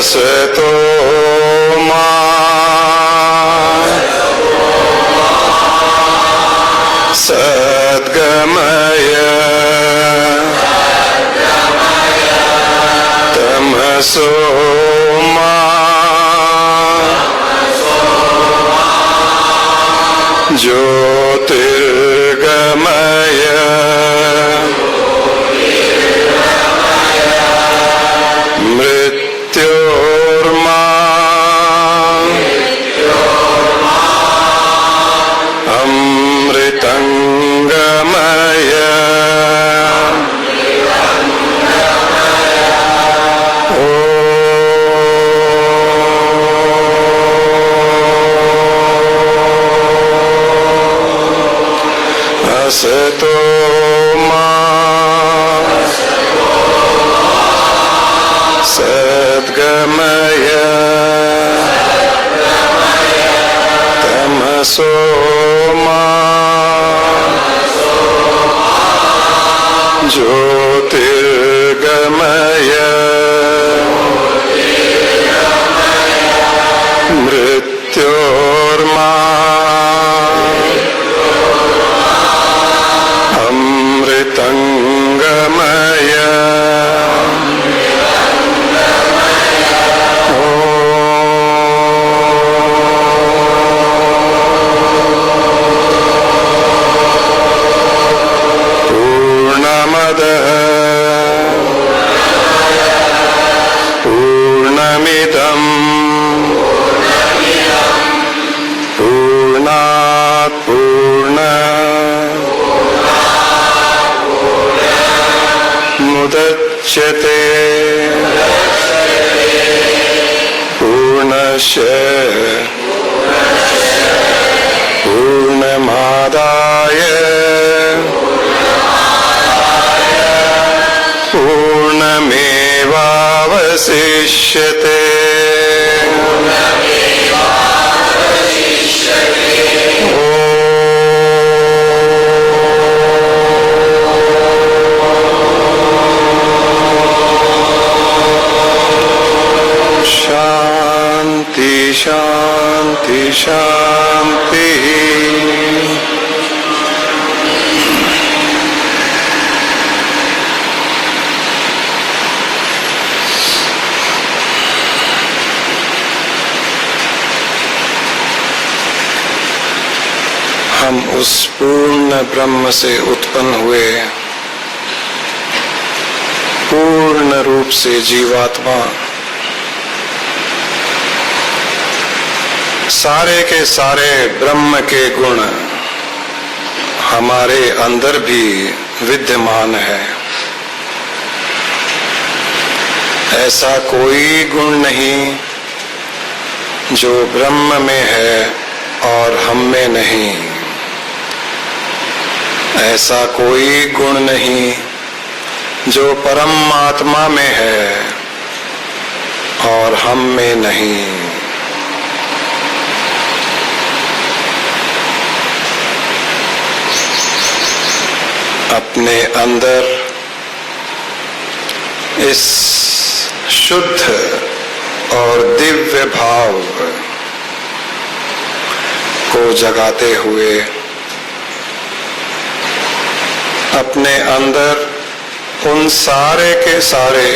असतो मा सद्गमय तमसो मा ज्योतिर्गमय मृत्योर्मा अमृतंगमय असतो मा सद्गमय तमसो मा ज्योतिर्गमय मृत्योर्मा अमृतंगमय पूर्णमदः पूर्णमिदं पूर्णात् पूर्णमुदच्यते पूर्णस्य पूर्णमादाय पूर्णमेवावशिष्यते शांति शांति शांति। हम उस पूर्ण ब्रह्म से उत्पन्न हुए, पूर्ण रूप से जीवात्मा, सारे के सारे ब्रह्म के गुण हमारे अंदर भी विद्यमान है। ऐसा कोई गुण नहीं जो ब्रह्म में है और हम में नहीं। ऐसा कोई गुण नहीं जो परमात्मा में है और हम में नहीं। अपने अंदर इस शुद्ध और दिव्य भाव को जगाते हुए अपने अंदर उन सारे के सारे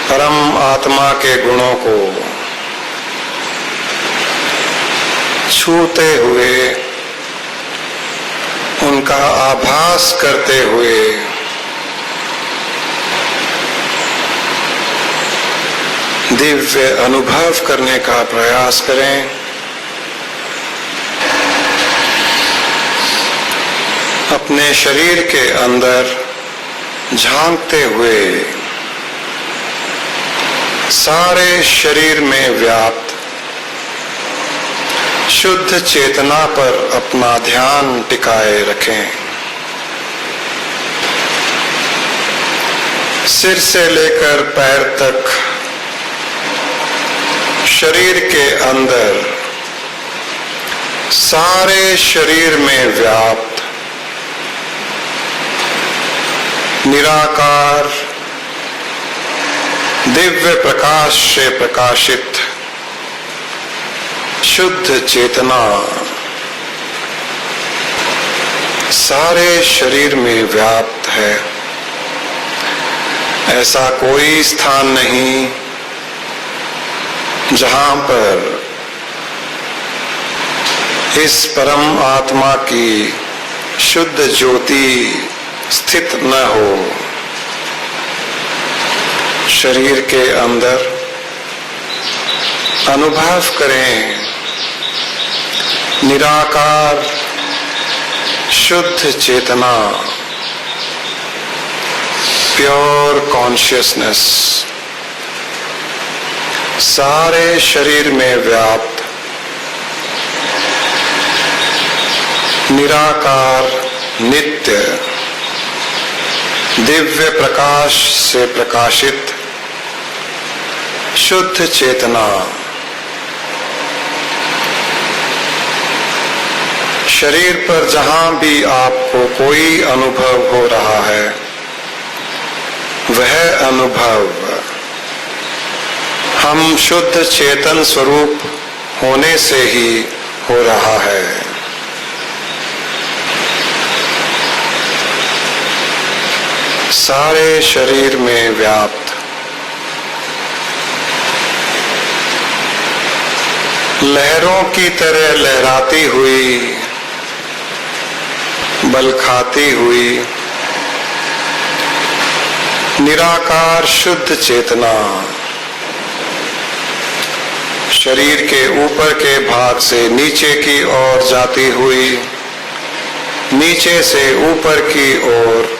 परम आत्मा के गुणों को छूते हुए, उनका आभास करते हुए दिव्य अनुभव करने का प्रयास करें। अपने शरीर के अंदर झांकते हुए सारे शरीर में व्याप्त शुद्ध चेतना पर अपना ध्यान टिकाए रखें। सिर से लेकर पैर तक शरीर के अंदर सारे शरीर में व्याप्त निराकार दिव्य प्रकाश से प्रकाशित शुद्ध चेतना सारे शरीर में व्याप्त है। ऐसा कोई स्थान नहीं जहां पर इस परम आत्मा की शुद्ध ज्योति स्थित न हो। शरीर के अंदर अनुभव करें निराकार शुद्ध चेतना, प्योर कॉन्शियसनेस सारे शरीर में व्याप्त निराकार नित्य दिव्य प्रकाश से प्रकाशित शुद्ध चेतना शरीर पर जहां भी आपको कोई अनुभव हो रहा है, वह अनुभव हम शुद्ध चेतन स्वरूप होने से ही हो रहा है। सारे शरीर में व्याप्त लहरों की तरह लहराती हुई, बल खाती हुई निराकार शुद्ध चेतना शरीर के ऊपर के भाग से नीचे की ओर जाती हुई, नीचे से ऊपर की ओर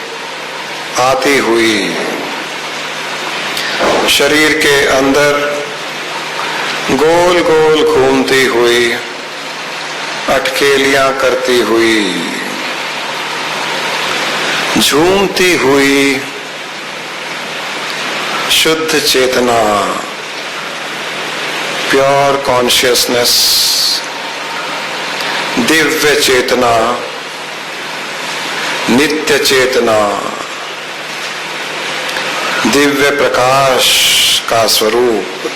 आती हुई, शरीर के अंदर गोल गोल घूमती हुई, अटकेलियां करती हुई, झूमती हुई शुद्ध चेतना, प्योर कॉन्शियसनेस, दिव्य चेतना, नित्य चेतना, दिव्य प्रकाश का स्वरूप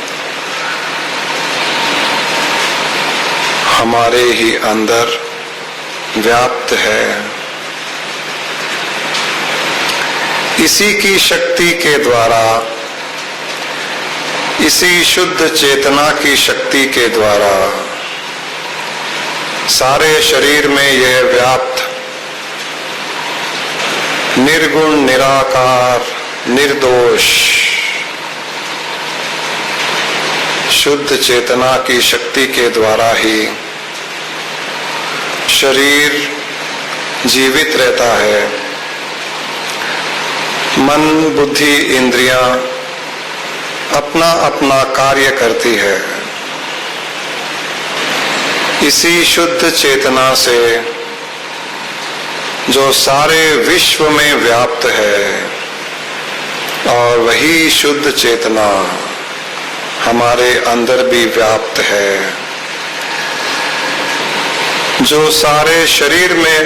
हमारे ही अंदर व्याप्त है। इसी की शक्ति के द्वारा, इसी शुद्ध चेतना की शक्ति के द्वारा सारे शरीर में यह व्याप्त निर्गुण निराकार निर्दोष शुद्ध चेतना की शक्ति के द्वारा ही शरीर जीवित रहता है। मन बुद्धि इंद्रियां अपना अपना कार्य करती है। इसी शुद्ध चेतना से जो सारे विश्व में व्याप्त है, और वही शुद्ध चेतना हमारे अंदर भी व्याप्त है, जो सारे शरीर में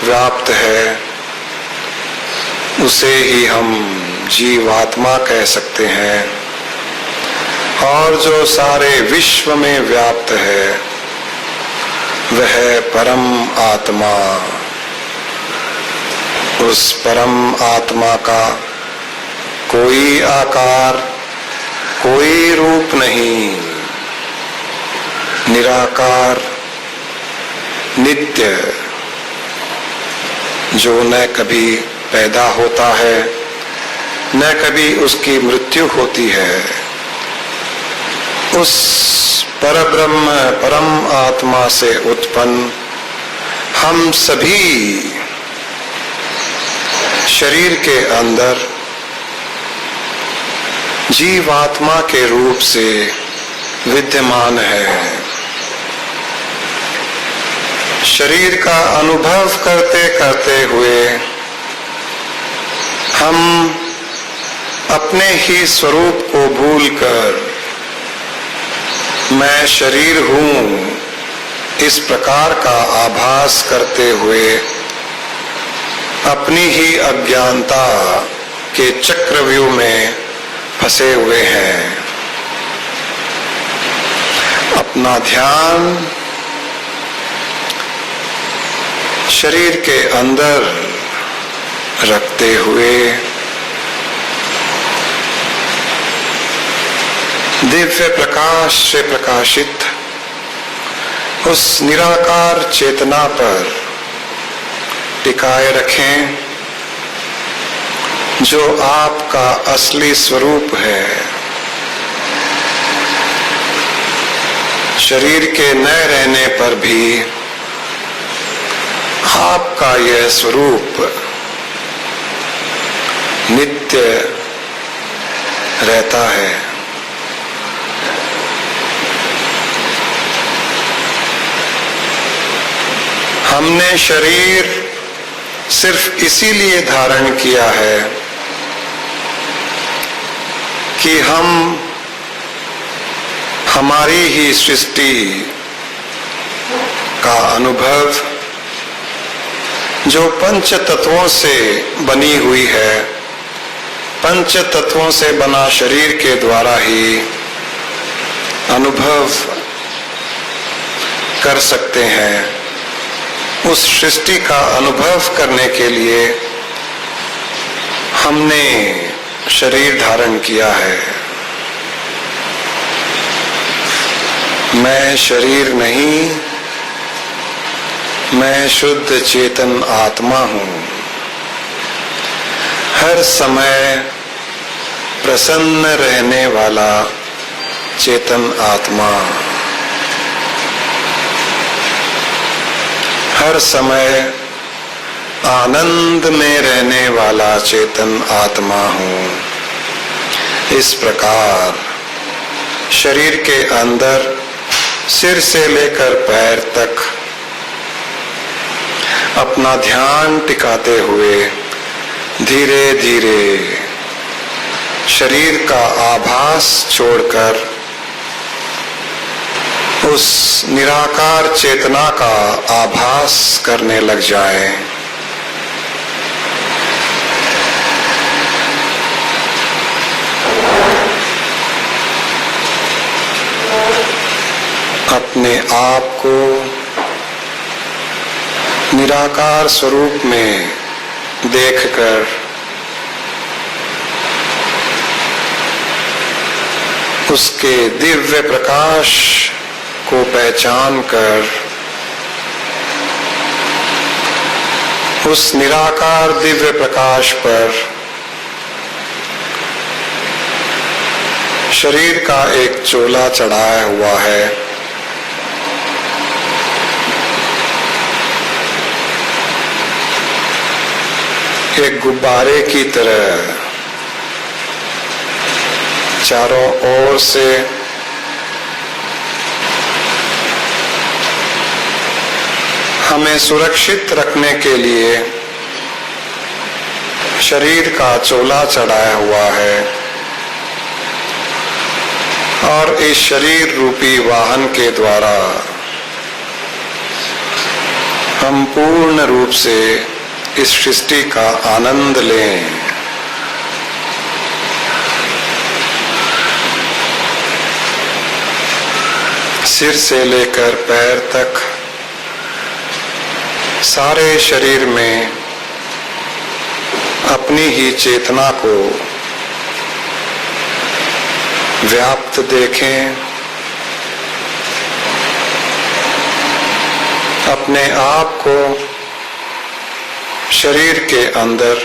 व्याप्त है, उसे ही हम जीवात्मा कह सकते हैं। और जो सारे विश्व में व्याप्त है, वह परम आत्मा, उस परम आत्मा का कोई आकार कोई रूप नहीं, निराकार नित्य, जो न कभी पैदा होता है न कभी उसकी मृत्यु होती है, उस परब्रह्म परम आत्मा से उत्पन्न हम सभी शरीर के अंदर जीवात्मा के रूप से विद्यमान है। शरीर का अनुभव करते करते हुए हम अपने ही स्वरूप को भूलकर मैं शरीर हूं, इस प्रकार का आभास करते हुए अपनी ही अज्ञानता के चक्रव्यूह में फंसे हुए हैं। अपना ध्यान शरीर के अंदर रखते हुए दिव्य प्रकाश से प्रकाशित उस निराकार चेतना पर टिकाए रखें जो आपका असली स्वरूप है। शरीर के न रहने पर भी आपका यह स्वरूप नित्य रहता है। हमने शरीर सिर्फ इसीलिए धारण किया है कि हम हमारी ही सृष्टि का अनुभव जो पंच तत्वों से बनी हुई है, पंच तत्वों से बना शरीर के द्वारा ही अनुभव कर सकते हैं। उस सृष्टि का अनुभव करने के लिए हमने शरीर धारण किया है। मैं शरीर नहीं, मैं शुद्ध चेतन आत्मा हूँ। हर समय प्रसन्न रहने वाला चेतन आत्मा, हर समय आनंद में रहने वाला चेतन आत्मा हूँ। इस प्रकार शरीर के अंदर सिर से लेकर पैर तक अपना ध्यान टिकाते हुए धीरे धीरे शरीर का आभास छोड़कर उस निराकार चेतना का आभास करने लग जाएं। अपने आप को निराकार स्वरूप में देखकर उसके दिव्य प्रकाश को पहचान कर उस निराकार दिव्य प्रकाश पर शरीर का एक चोला चढ़ाया हुआ है। एक गुब्बारे की तरह चारों ओर से हमें सुरक्षित रखने के लिए शरीर का चोला चढ़ाया हुआ है और इस शरीर रूपी वाहन के द्वारा हम पूर्ण रूप से इस सृष्टि का आनंद लें। सिर से लेकर पैर तक सारे शरीर में अपनी ही चेतना को व्याप्त देखें। अपने आप को शरीर के अंदर,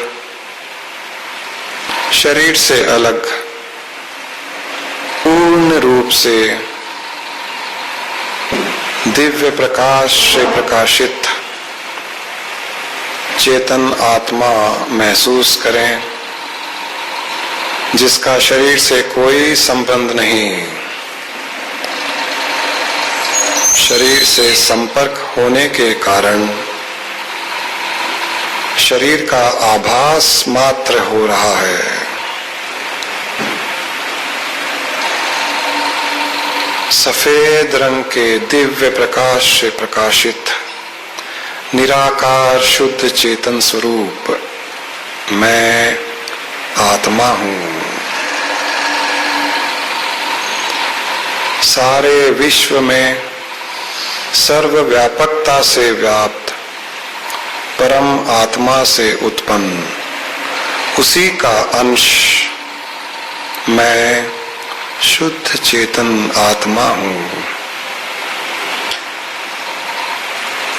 शरीर से अलग पूर्ण रूप से दिव्य प्रकाश से प्रकाशित चेतन आत्मा महसूस करें जिसका शरीर से कोई संबंध नहीं। शरीर से संपर्क होने के कारण शरीर का आभास मात्र हो रहा है। सफेद रंग के दिव्य प्रकाश से प्रकाशित निराकार शुद्ध चेतन स्वरूप मैं आत्मा हूँ। सारे विश्व में सर्वव्यापकता से व्याप्त परम आत्मा से उत्पन्न उसी का अंश मैं शुद्ध चेतन आत्मा हूँ।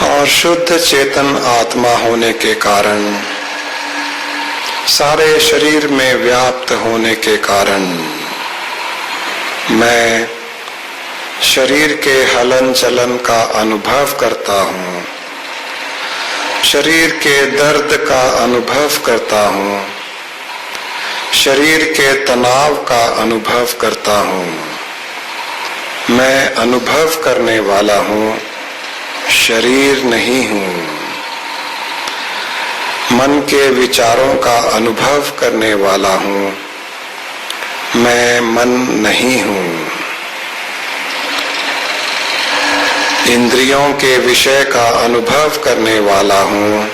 और शुद्ध चेतन आत्मा होने के कारण, सारे शरीर में व्याप्त होने के कारण मैं शरीर के हलन चलन का अनुभव करता हूँ, शरीर के दर्द का अनुभव करता हूँ, शरीर के तनाव का अनुभव करता हूँ। मैं अनुभव करने वाला हूँ, शरीर नहीं हूँ। मन के विचारों का अनुभव करने वाला हूँ, मैं मन नहीं हूँ। इंद्रियों के विषय का अनुभव करने वाला हूँ,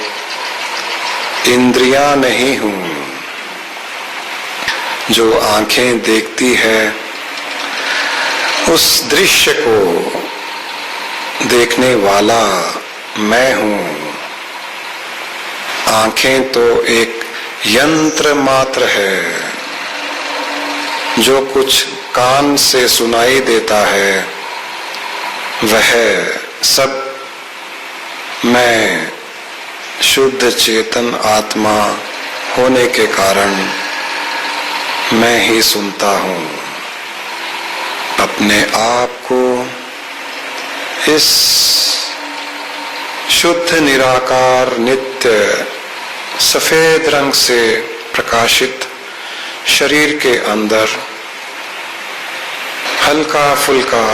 इंद्रियां नहीं हूँ। जो आंखें देखती है उस दृश्य को देखने वाला मैं हूँ। आंखें तो एक यंत्र मात्र है, जो कुछ कान से सुनाई देता है वह सब मैं शुद्ध चेतन आत्मा होने के कारण मैं ही सुनता हूँ। अपने आप को इस शुद्ध निराकार नित्य सफेद रंग से प्रकाशित शरीर के अंदर हल्का फुल्का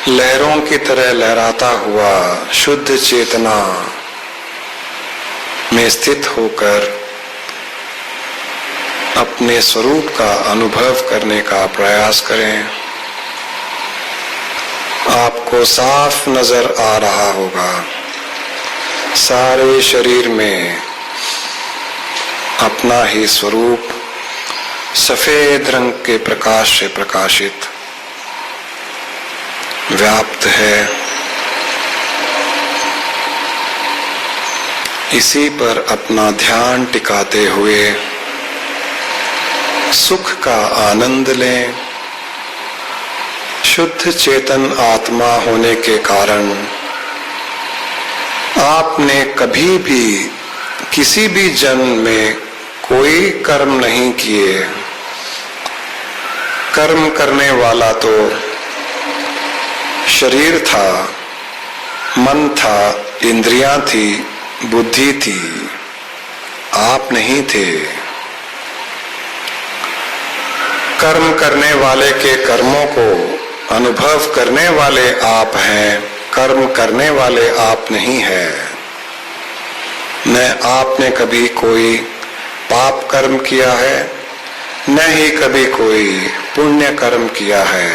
लहरों की तरह लहराता हुआ शुद्ध चेतना में स्थित होकर अपने स्वरूप का अनुभव करने का प्रयास करें। आपको साफ नजर आ रहा होगा, सारे शरीर में अपना ही स्वरूप सफेद रंग के प्रकाश से प्रकाशित व्याप्त है। इसी पर अपना ध्यान टिकाते हुए सुख का आनंद लें। शुद्ध चेतन आत्मा होने के कारण आपने कभी भी किसी भी जन्म में कोई कर्म नहीं किए। कर्म करने वाला तो शरीर था, मन था, इंद्रियां थी, बुद्धि थी, आप नहीं थे। कर्म करने वाले के कर्मों को अनुभव करने वाले आप हैं, कर्म करने वाले आप नहीं हैं। न आपने कभी कोई पाप कर्म किया है, न ही कभी कोई पुण्य कर्म किया है,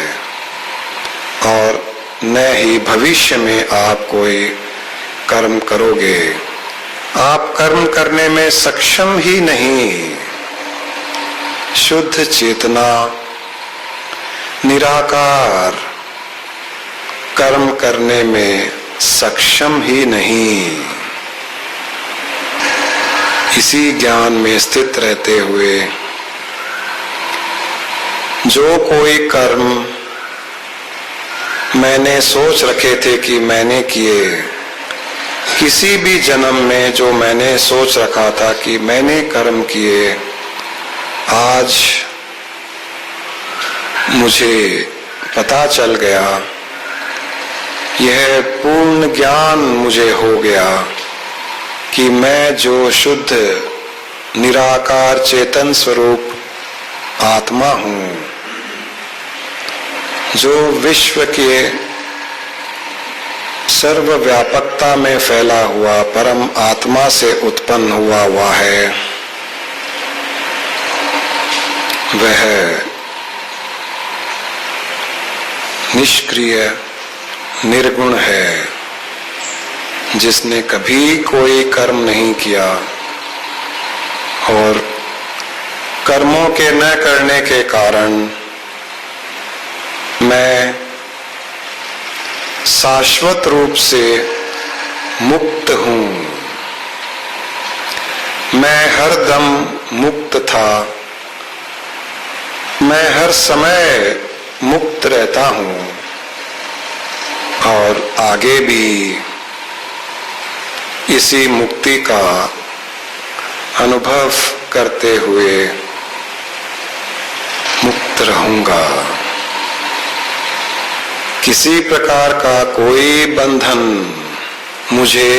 और न ही भविष्य में आप कोई कर्म करोगे। आप कर्म करने में सक्षम ही नहीं। शुद्ध चेतना निराकार कर्म करने में सक्षम ही नहीं। इसी ज्ञान में स्थित रहते हुए जो कोई कर्म मैंने सोच रखे थे कि मैंने किए, किसी भी जन्म में जो मैंने सोच रखा था कि मैंने कर्म किए, आज मुझे पता चल गया, यह पूर्ण ज्ञान मुझे हो गया कि मैं जो शुद्ध निराकार चेतन स्वरूप आत्मा हूँ, जो विश्व के सर्वव्यापकता में फैला हुआ परम आत्मा से उत्पन्न हुआ है, वह निष्क्रिय निर्गुण है, जिसने कभी कोई कर्म नहीं किया और कर्मों के न करने के कारण मैं शाश्वत रूप से मुक्त हूँ। मैं हरदम मुक्त था, मैं हर समय मुक्त रहता हूँ और आगे भी इसी मुक्ति का अनुभव करते हुए मुक्त रहूंगा। किसी प्रकार का कोई बंधन मुझे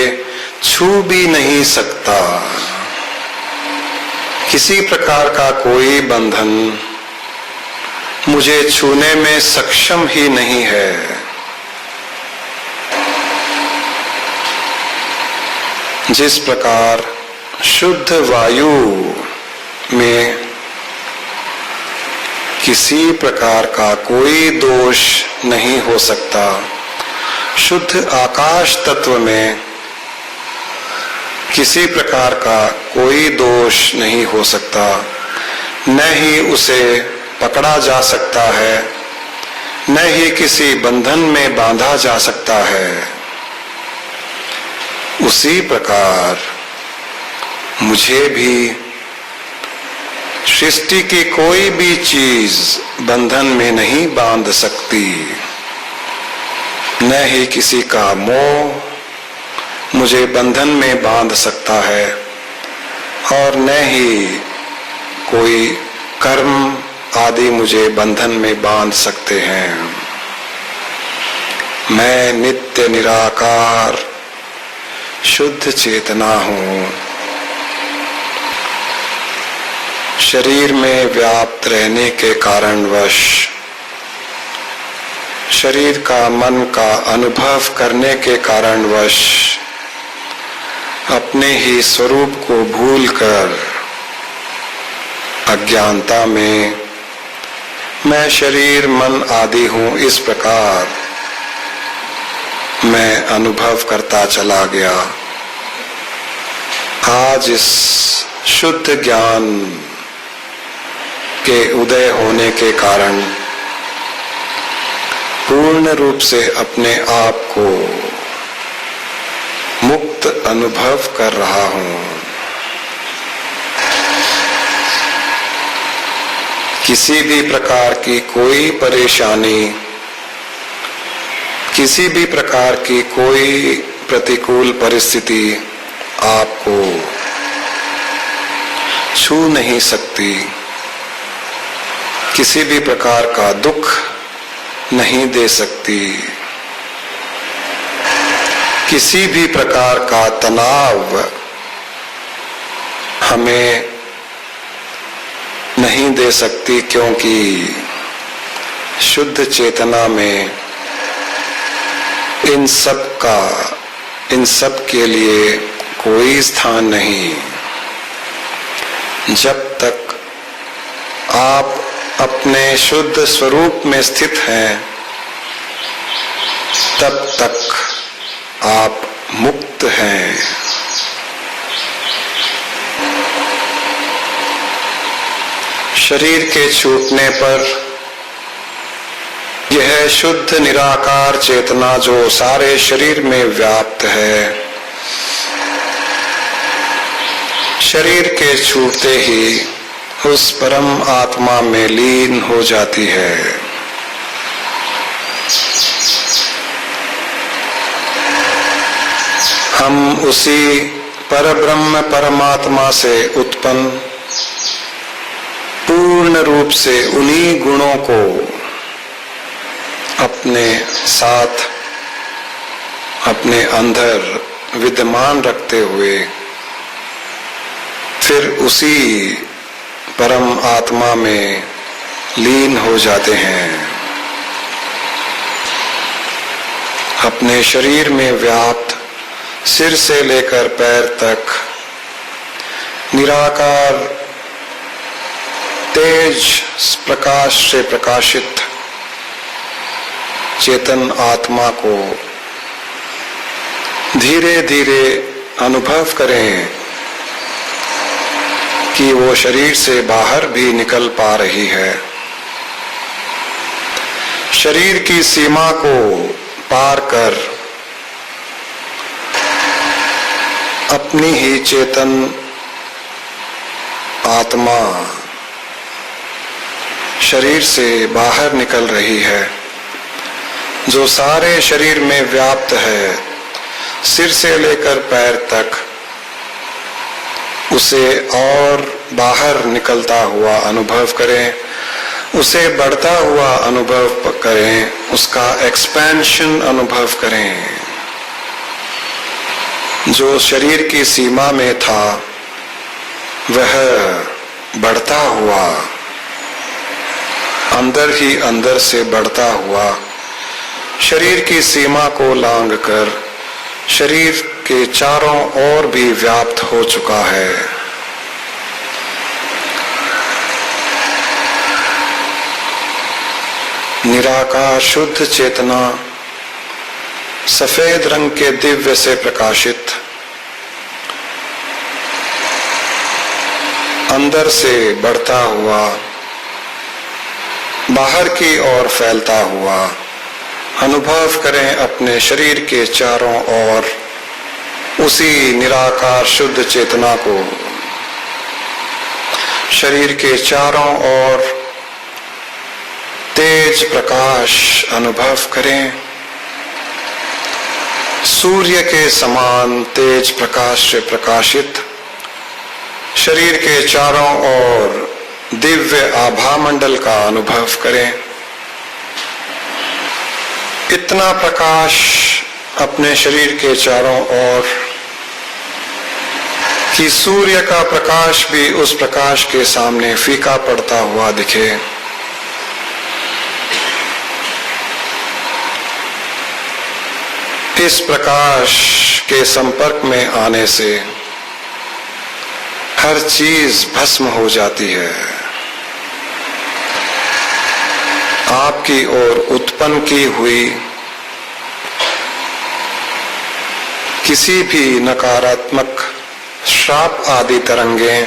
छू भी नहीं सकता। किसी प्रकार का कोई बंधन मुझे छूने में सक्षम ही नहीं है। जिस प्रकार शुद्ध वायु में किसी प्रकार का कोई दोष नहीं हो सकता, शुद्ध आकाश तत्व में किसी प्रकार का कोई दोष नहीं हो सकता, न ही उसे पकड़ा जा सकता है, न ही किसी बंधन में बांधा जा सकता है। उसी प्रकार मुझे भी सृष्टि की कोई भी चीज बंधन में नहीं बांध सकती, न ही किसी का मोह मुझे बंधन में बांध सकता है और न ही कोई कर्म आदि मुझे बंधन में बांध सकते हैं। मैं नित्य निराकार शुद्ध चेतना हूँ। शरीर में व्याप्त रहने के कारणवश शरीर का मन का अनुभव करने के कारणवश अपने ही स्वरूप को भूलकर अज्ञानता में मैं शरीर मन आदि हूँ, इस प्रकार मैं अनुभव करता चला गया। आज इस शुद्ध ज्ञान के उदय होने के कारण पूर्ण रूप से अपने आप को मुक्त अनुभव कर रहा हूँ। किसी भी प्रकार की कोई परेशानी, किसी भी प्रकार की कोई प्रतिकूल परिस्थिति आपको छू नहीं सकती। किसी भी प्रकार का दुख नहीं दे सकती। किसी भी प्रकार का तनाव हमें नहीं दे सकती, क्योंकि शुद्ध चेतना में इन सब के लिए कोई स्थान नहीं। जब तक आप अपने शुद्ध स्वरूप में स्थित हैं, तब तक आप मुक्त हैं। शरीर के छूटने पर यह शुद्ध निराकार चेतना जो सारे शरीर में व्याप्त है, शरीर के छूटते ही उस परम आत्मा में लीन हो जाती है। हम उसी परब्रह्म परमात्मा से उत्पन्न पूर्ण रूप से उन्हीं गुणों को अपने साथ अपने अंदर विद्यमान रखते हुए फिर उसी परम आत्मा में लीन हो जाते हैं। अपने शरीर में व्याप्त सिर से लेकर पैर तक निराकार तेज प्रकाश से प्रकाशित चेतन आत्मा को धीरे धीरे अनुभव करें कि वो शरीर से बाहर भी निकल पा रही है। शरीर की सीमा को पार कर अपनी ही चेतन आत्मा शरीर से बाहर निकल रही है, जो सारे शरीर में व्याप्त है, सिर से लेकर पैर तक, उसे और बाहर निकलता हुआ अनुभव करें, उसे बढ़ता हुआ अनुभव करें, उसका एक्सपेंशन अनुभव करें। जो शरीर की सीमा में था वह बढ़ता हुआ, अंदर ही अंदर से बढ़ता हुआ शरीर की सीमा को लांघकर शरीर के चारों ओर भी व्याप्त हो चुका है। निराकार शुद्ध चेतना सफेद रंग के दिव्य से प्रकाशित, अंदर से बढ़ता हुआ, बाहर की ओर फैलता हुआ अनुभव करें अपने शरीर के चारों ओर उसी निराकार शुद्ध चेतना को। शरीर के चारों ओर तेज प्रकाश अनुभव करें, सूर्य के समान तेज प्रकाश से प्रकाशित शरीर के चारों ओर दिव्य आभा मंडल का अनुभव करें। इतना प्रकाश अपने शरीर के चारों ओर कि सूर्य का प्रकाश भी उस प्रकाश के सामने फीका पड़ता हुआ दिखे। इस प्रकाश के संपर्क में आने से हर चीज भस्म हो जाती है। आपकी ओर उत्पन्न की हुई किसी भी नकारात्मक श्राप आदि तरंगें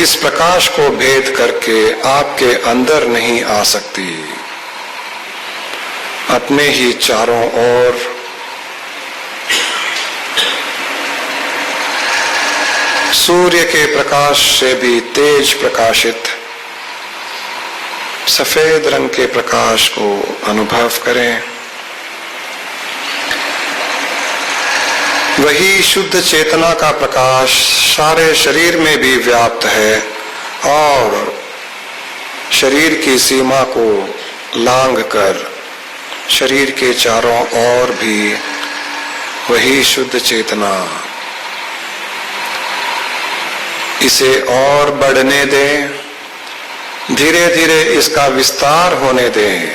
इस प्रकाश को भेद करके आपके अंदर नहीं आ सकती। अपने ही चारों ओर सूर्य के प्रकाश से भी तेज प्रकाशित सफेद रंग के प्रकाश को अनुभव करें। वही शुद्ध चेतना का प्रकाश सारे शरीर में भी व्याप्त है और शरीर की सीमा को लांघकर शरीर के चारों ओर भी वही शुद्ध चेतना। इसे और बढ़ने दें, धीरे धीरे इसका विस्तार होने दें।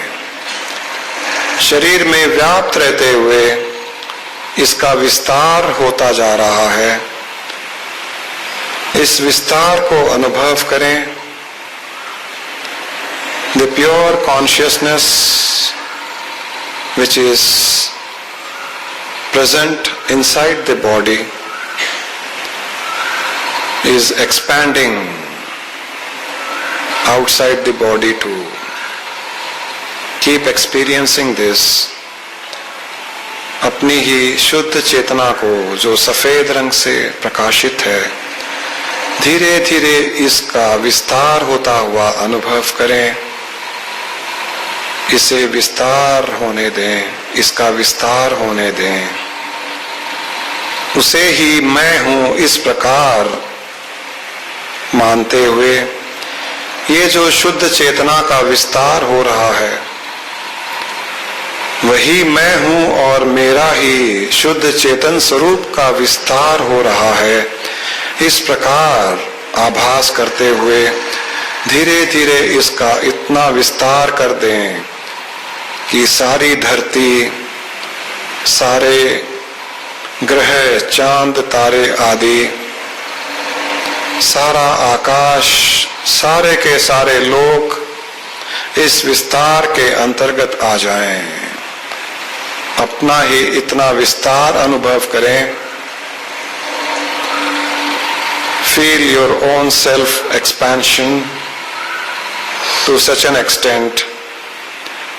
शरीर में व्याप्त रहते हुए इसका विस्तार होता जा रहा है। इस विस्तार को अनुभव करें। The pure consciousness which is present inside the body is expanding outside the body too. Keep experiencing this. अपनी ही शुद्ध चेतना को जो सफेद रंग से प्रकाशित है, धीरे धीरे इसका विस्तार होता हुआ अनुभव करें। इसे विस्तार होने दें, इसका विस्तार होने दें। उसे ही मैं हूं इस प्रकार मानते हुए ये जो शुद्ध चेतना का विस्तार हो रहा है वही मैं हूं और मेरा ही शुद्ध चेतन स्वरूप का विस्तार हो रहा है। इस प्रकार आभास करते हुए धीरे धीरे इसका इतना विस्तार कर दें कि सारी धरती, सारे ग्रह, चांद, तारे आदि, सारा आकाश, सारे के सारे लोक इस विस्तार के अंतर्गत आ जाएं। अपना ही इतना विस्तार अनुभव करें। Feel your own self expansion to such an extent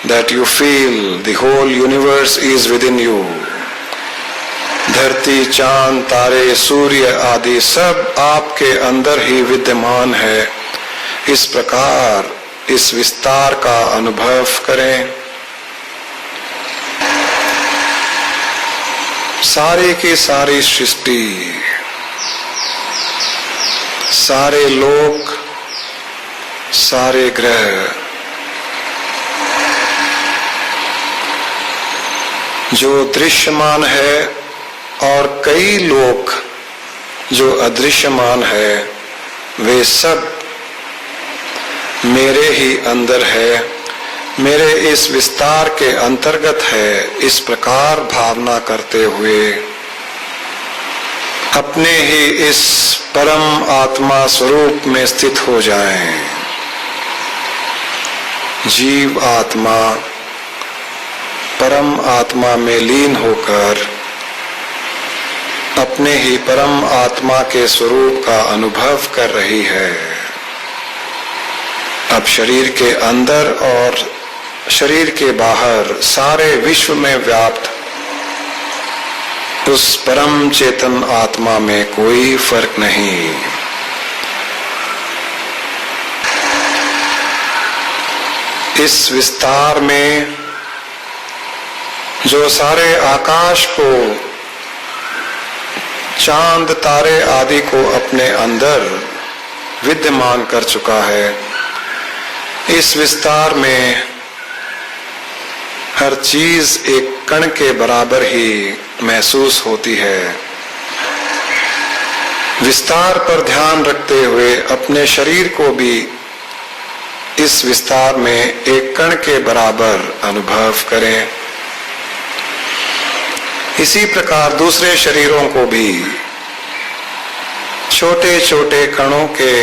that you feel the whole universe is within you. धरती, चांद, तारे, सूर्य आदि सब आपके अंदर ही विद्यमान है। इस प्रकार इस विस्तार का अनुभव करें। सारी की सारी सृष्टि, सारे लोक, सारे ग्रह जो दृश्यमान है और कई लोक जो अदृश्यमान है, वे सब मेरे ही अंदर है, मेरे इस विस्तार के अंतर्गत है। इस प्रकार भावना करते हुए अपने ही इस परम आत्मा स्वरूप में स्थित हो जाएं। जीव आत्मा परम आत्मा में लीन होकर अपने ही परम आत्मा के स्वरूप का अनुभव कर रही है। अब शरीर के अंदर और शरीर के बाहर सारे विश्व में व्याप्त उस परम चेतन आत्मा में कोई फर्क नहीं। इस विस्तार में जो सारे आकाश को, चांद, तारे आदि को अपने अंदर विद्यमान कर चुका है, इस विस्तार में हर चीज एक कण के बराबर ही महसूस होती है। विस्तार पर ध्यान रखते हुए अपने शरीर को भी इस विस्तार में एक कण के बराबर अनुभव करें। इसी प्रकार दूसरे शरीरों को भी छोटे छोटे कणों के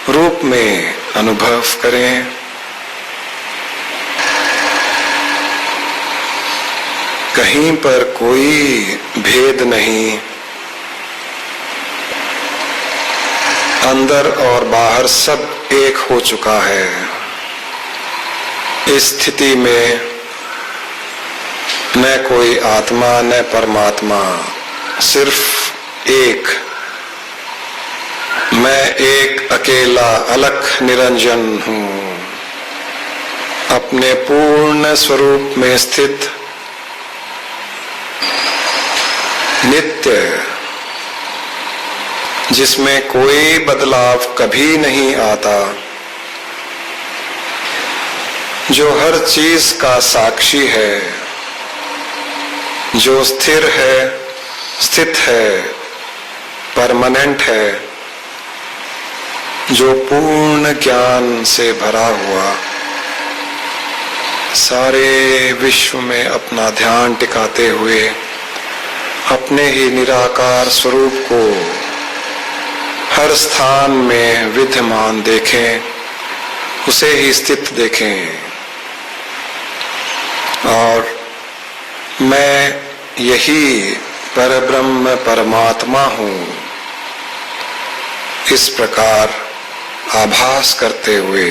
रूप में अनुभव करें। कहीं पर कोई भेद नहीं, अंदर और बाहर सब एक हो चुका है। इस स्थिति में न कोई आत्मा न परमात्मा, सिर्फ एक, मैं एक अकेला अलख निरंजन हूँ, अपने पूर्ण स्वरूप में स्थित नित्य, जिसमें कोई बदलाव कभी नहीं आता, जो हर चीज का साक्षी है, जो स्थिर है, स्थित है, परमानेंट है, जो पूर्ण ज्ञान से भरा हुआ, सारे विश्व में अपना ध्यान टिकाते हुए अपने ही निराकार स्वरूप को हर स्थान में विद्यमान देखें, उसे ही स्थित देखें। और मैं यही परब्रह्म परमात्मा हूँ, इस प्रकार आभास करते हुए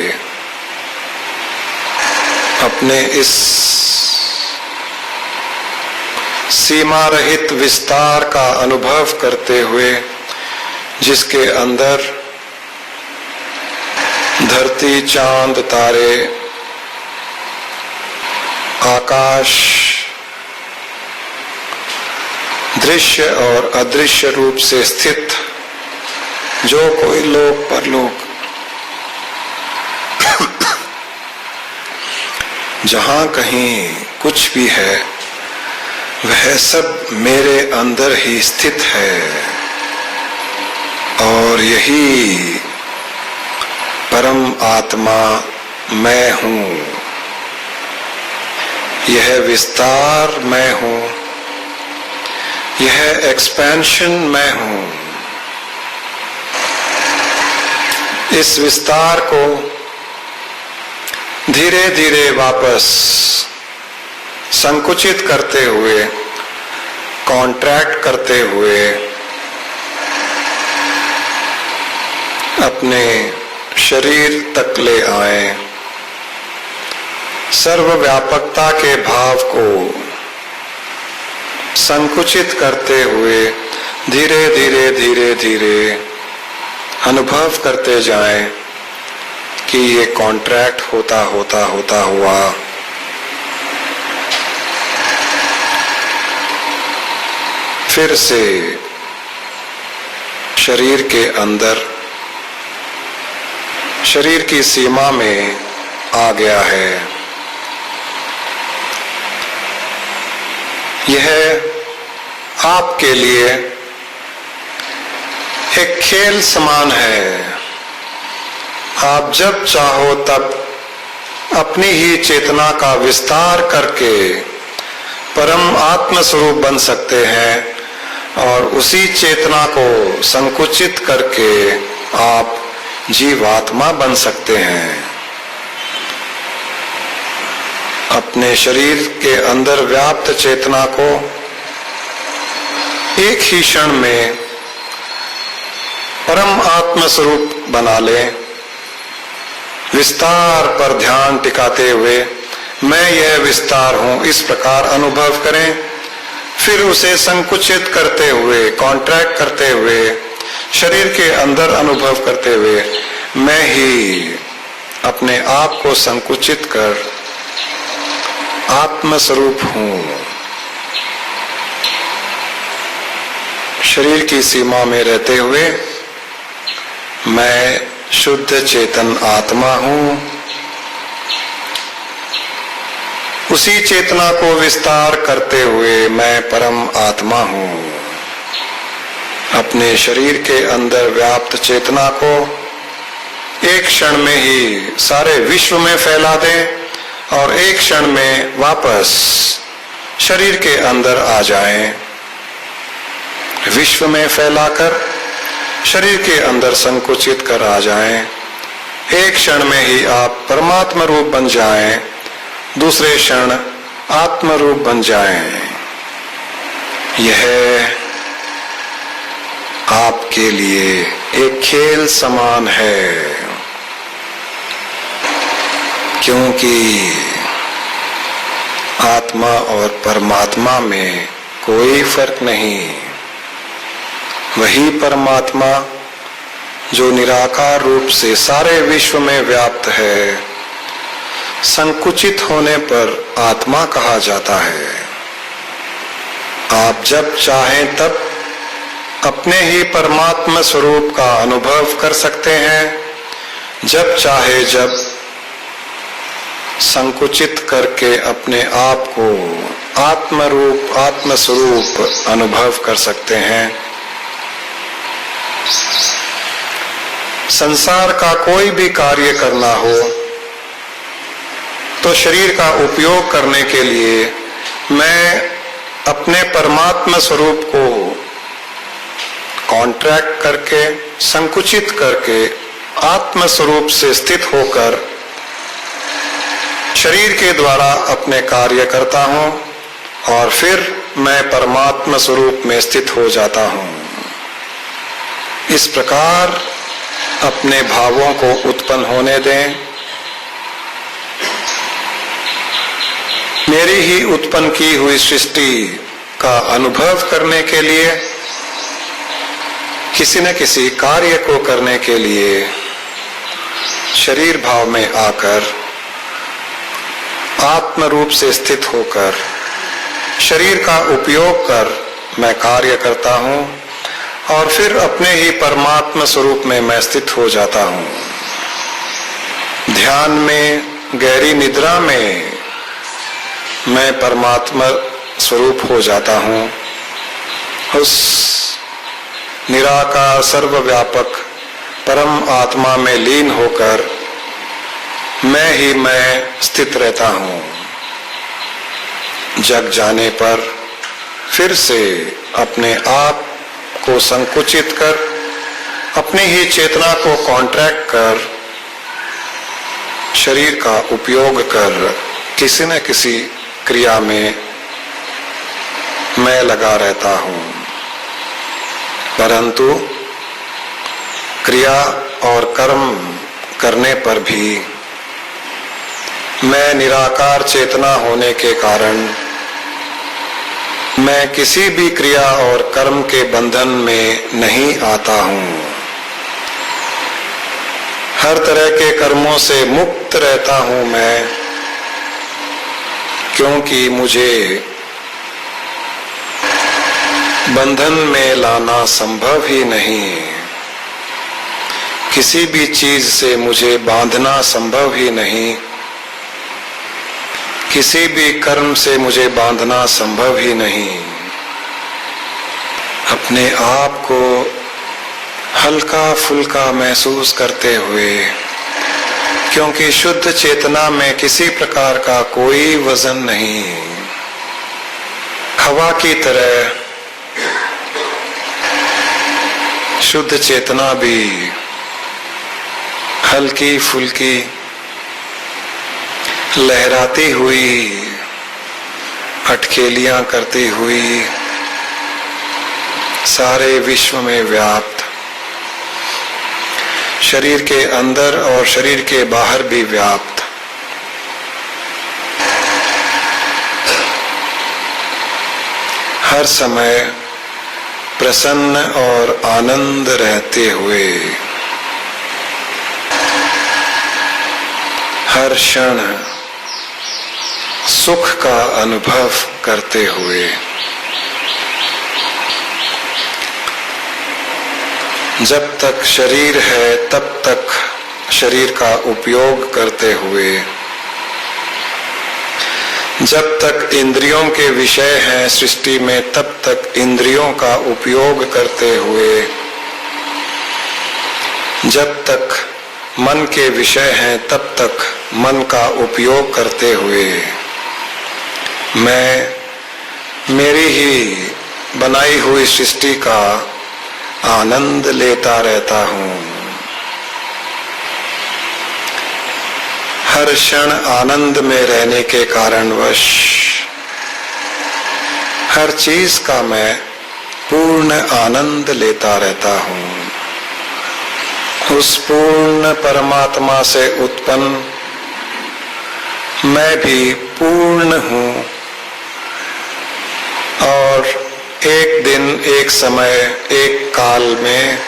अपने इस सीमा रहित विस्तार का अनुभव करते हुए, जिसके अंदर धरती, चांद, तारे, आकाश दृश्य और अदृश्य रूप से स्थित जो कोई लोक परलोक जहां कहीं कुछ भी है, वह सब मेरे अंदर ही स्थित है। और यही परम आत्मा मैं हूँ, यह विस्तार मैं हूँ, यह एक्सपेंशन मैं हूँ। इस विस्तार को धीरे धीरे वापस संकुचित करते हुए, कॉन्ट्रैक्ट करते हुए अपने शरीर तक ले आए। सर्वव्यापकता के भाव को संकुचित करते हुए धीरे धीरे धीरे धीरे अनुभव करते जाएं कि ये कॉन्ट्रैक्ट होता होता होता हुआ फिर से शरीर के अंदर, शरीर की सीमा में आ गया है। यह आपके लिए एक खेल समान है। आप जब चाहो तब अपनी ही चेतना का विस्तार करके परम आत्म स्वरूप बन सकते हैं और उसी चेतना को संकुचित करके आप जीवात्मा बन सकते हैं। अपने शरीर के अंदर व्याप्त चेतना को एक ही क्षण में परम आत्म स्वरूप बना लें। विस्तार पर ध्यान टिकाते हुए मैं यह विस्तार हूं इस प्रकार अनुभव करें। फिर उसे संकुचित करते हुए, कॉन्ट्रैक्ट करते हुए, शरीर के अंदर अनुभव करते हुए मैं ही अपने आप को संकुचित कर आत्म स्वरूप हूं। शरीर की सीमा में रहते हुए मैं शुद्ध चेतन आत्मा हूं। उसी चेतना को विस्तार करते हुए मैं परम आत्मा हूं। अपने शरीर के अंदर व्याप्त चेतना को एक क्षण में ही सारे विश्व में फैला दें और एक क्षण में वापस शरीर के अंदर आ जाएं। विश्व में फैलाकर शरीर के अंदर संकुचित कर आ जाएं। एक क्षण में ही आप परमात्मा रूप बन जाएं, दूसरे क्षण आत्म रूप बन जाएं। यह आपके लिए एक खेल समान है, क्योंकि आत्मा और परमात्मा में कोई फर्क नहीं। वही परमात्मा जो निराकार रूप से सारे विश्व में व्याप्त है, संकुचित होने पर आत्मा कहा जाता है। आप जब चाहें तब अपने ही परमात्मा स्वरूप का अनुभव कर सकते हैं। जब चाहे जब संकुचित करके अपने आप को आत्म रूप, आत्म स्वरूप अनुभव कर सकते हैं। संसार का कोई भी कार्य करना हो तो शरीर का उपयोग करने के लिए मैं अपने परमात्मा स्वरूप को कॉन्ट्रैक्ट करके, संकुचित करके आत्म स्वरूप से स्थित होकर शरीर के द्वारा अपने कार्य करता हूं और फिर मैं परमात्मा स्वरूप में स्थित हो जाता हूं। इस प्रकार अपने भावों को उत्पन्न होने दें। मेरी ही उत्पन्न की हुई सृष्टि का अनुभव करने के लिए, किसी न किसी कार्य को करने के लिए शरीर भाव में आकर आत्म रूप से स्थित होकर शरीर का उपयोग कर मैं कार्य करता हूं और फिर अपने ही परमात्मा स्वरूप में मैं स्थित हो जाता हूं। ध्यान में, गहरी निद्रा में मैं परमात्मा स्वरूप हो जाता हूं। उस निराकार सर्वव्यापक परम आत्मा में लीन होकर मैं ही मैं स्थित रहता हूं। जग जाने पर फिर से अपने आप को संकुचित कर, अपनी ही चेतना को कॉन्ट्रैक्ट कर, शरीर का उपयोग कर किसी न किसी क्रिया में मैं लगा रहता हूं। परंतु क्रिया और कर्म करने पर भी मैं निराकार चेतना होने के कारण मैं किसी भी क्रिया और कर्म के बंधन में नहीं आता हूँ। हर तरह के कर्मों से मुक्त रहता हूँ मैं, क्योंकि मुझे बंधन में लाना संभव ही नहीं। किसी भी चीज से मुझे बांधना संभव ही नहीं, किसी भी कर्म से मुझे बांधना संभव ही नहीं। अपने आप को हल्का फुल्का महसूस करते हुए, क्योंकि शुद्ध चेतना में किसी प्रकार का कोई वजन नहीं, हवा की तरह शुद्ध चेतना भी हल्की फुल्की लहराती हुई, अटखेलियां करती हुई सारे विश्व में व्याप्त, शरीर के अंदर और शरीर के बाहर भी व्याप्त, हर समय प्रसन्न और आनंद रहते हुए, हर क्षण सुख का अनुभव करते हुए, जब तक शरीर है तब तक शरीर का उपयोग करते हुए, जब तक इंद्रियों के विषय हैं सृष्टि में तब तक इंद्रियों का उपयोग करते हुए, जब तक मन के विषय हैं तब तक मन का उपयोग करते हुए, मैं मेरी ही बनाई हुई सृष्टि का आनंद लेता रहता हूँ। हर क्षण आनंद में रहने के कारणवश हर चीज का मैं पूर्ण आनंद लेता रहता हूँ। उस पूर्ण परमात्मा से उत्पन्न मैं भी पूर्ण हूँ और एक दिन, एक समय, एक काल में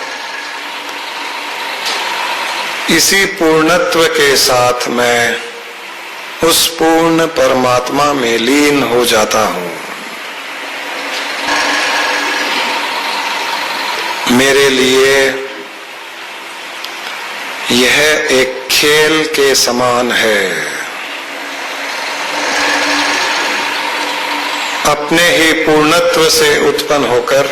इसी पूर्णत्व के साथ मैं उस पूर्ण परमात्मा में लीन हो जाता हूँ। मेरे लिए यह एक खेल के समान है। अपने ही पूर्णत्व से उत्पन्न होकर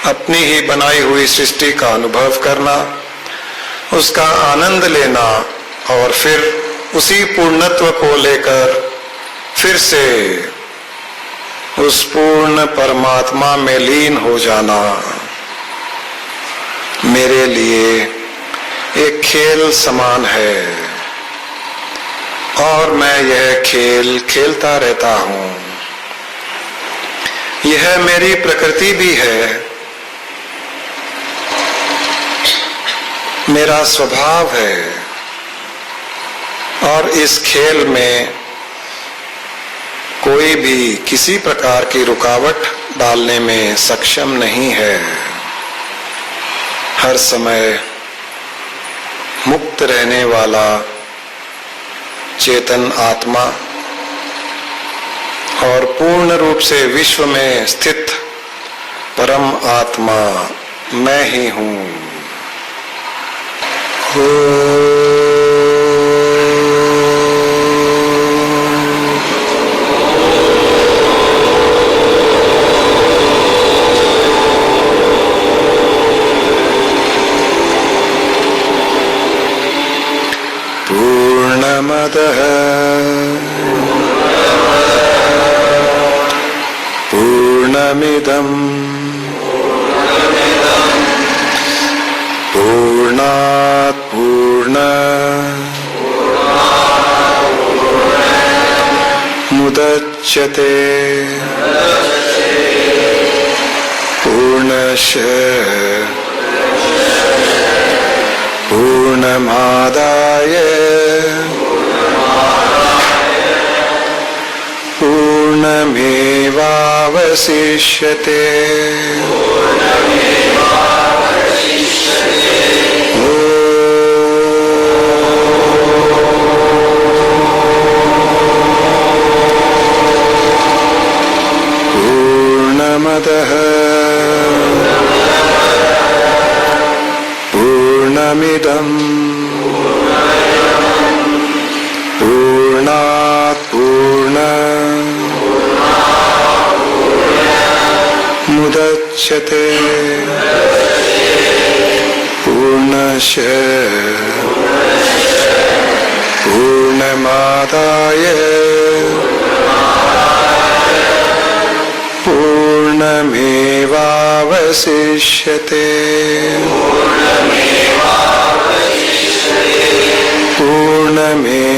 अपनी ही बनाई हुई सृष्टि का अनुभव करना, उसका आनंद लेना और फिर उसी पूर्णत्व को लेकर फिर से उस पूर्ण परमात्मा में लीन हो जाना मेरे लिए एक खेल समान है और मैं यह खेल खेलता रहता हूँ। यह मेरी प्रकृति भी है, मेरा स्वभाव है और इस खेल में कोई भी किसी प्रकार की रुकावट डालने में सक्षम नहीं है। हर समय मुक्त रहने वाला चेतन आत्मा और पूर्ण रूप से विश्व में स्थित परम आत्मा मैं ही हूँ। पूर्णमदः पूर्णमिदं पूर्णात् पूर्णमुदच्यते पूर्णस्य पूर्णमादाय पूर्णमेवावशिष्यते। पूर्णमदः पूर्णमिदं पूर्णात् पूर्णमुदच्यते पूर्णस्य पूर्णमादाय पूर्णमेवावशिष्यते। पूर्णमेवावशिष्यते। पूर्णमेवावशिष्यते।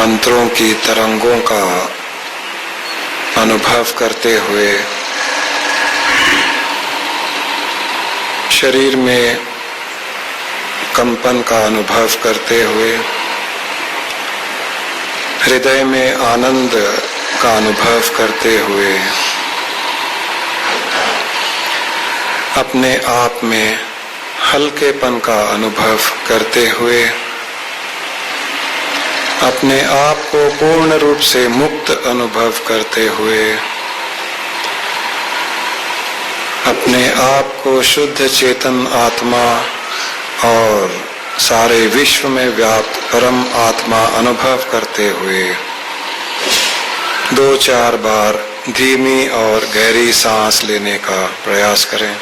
मंत्रों की तरंगों का अनुभव करते हुए शरीर में कंपन का अनुभव करते हुए हृदय में आनंद का अनुभव करते हुए, अपने आप में हल्केपन का अनुभव करते हुए, अपने आप को पूर्ण रूप से मुक्त अनुभव करते हुए, अपने आप को शुद्ध चेतन आत्मा और सारे विश्व में व्याप्त परम आत्मा अनुभव करते हुए 2-4 बार धीमी और गहरी सांस लेने का प्रयास करें।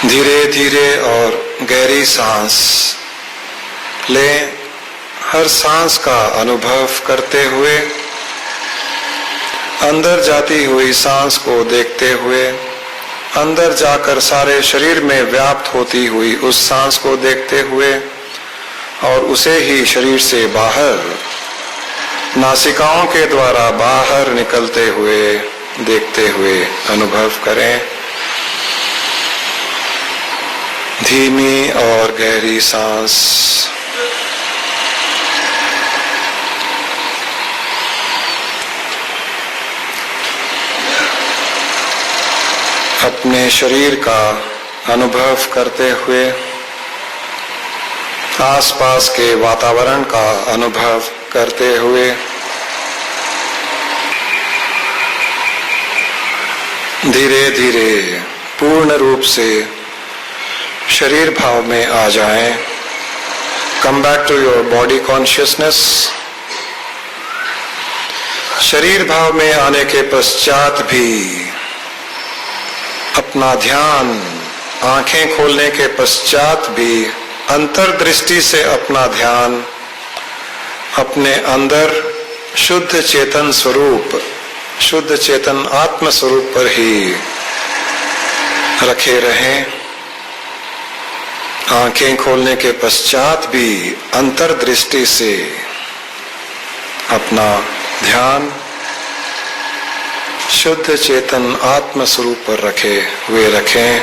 धीरे धीरे और गहरी सांस लें, हर सांस का अनुभव करते हुए, अंदर जाती हुई सांस को देखते हुए, अंदर जाकर सारे शरीर में व्याप्त होती हुई उस सांस को देखते हुए और उसे ही शरीर से बाहर नासिकाओं के द्वारा बाहर निकलते हुए देखते हुए अनुभव करें। धीमी और गहरी सांस। अपने शरीर का अनुभव करते हुए आसपास के वातावरण का अनुभव करते हुए धीरे धीरे पूर्ण रूप से शरीर भाव में आ जाएं। Come back to your body consciousness. शरीर भाव में आने के पश्चात भी अपना ध्यान आंखें खोलने के पश्चात भी अंतर्दृष्टि से अपना ध्यान अपने अंदर शुद्ध चेतन स्वरूप, शुद्ध चेतन आत्म स्वरूप पर ही रखे रहें। आंखें खोलने के पश्चात भी अंतर्दृष्टि से अपना ध्यान शुद्ध चेतन आत्म स्वरूप पर रखे हुए रखें।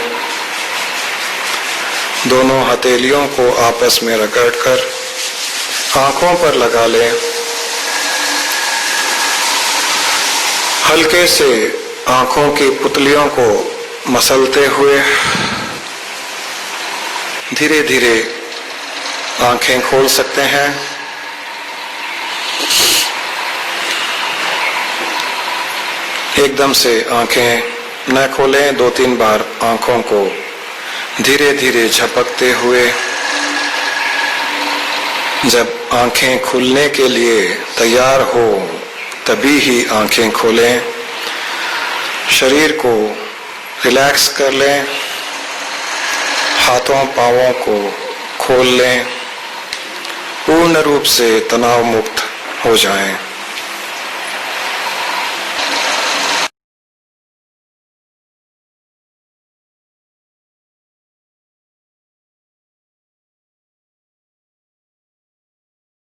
दोनों हथेलियों को आपस में रगड़कर आंखों पर लगा लें। हल्के से आंखों की पुतलियों को मसलते हुए धीरे धीरे आंखें खोल सकते हैं। एकदम से आंखें न खोलें। 2-3 बार आंखों को धीरे धीरे झपकते हुए, जब आंखें खुलने के लिए तैयार हो तभी ही आंखें खोलें। शरीर को रिलैक्स कर लें, हाथों पांवों को खोल लें, पूर्ण रूप से तनाव मुक्त हो जाएं।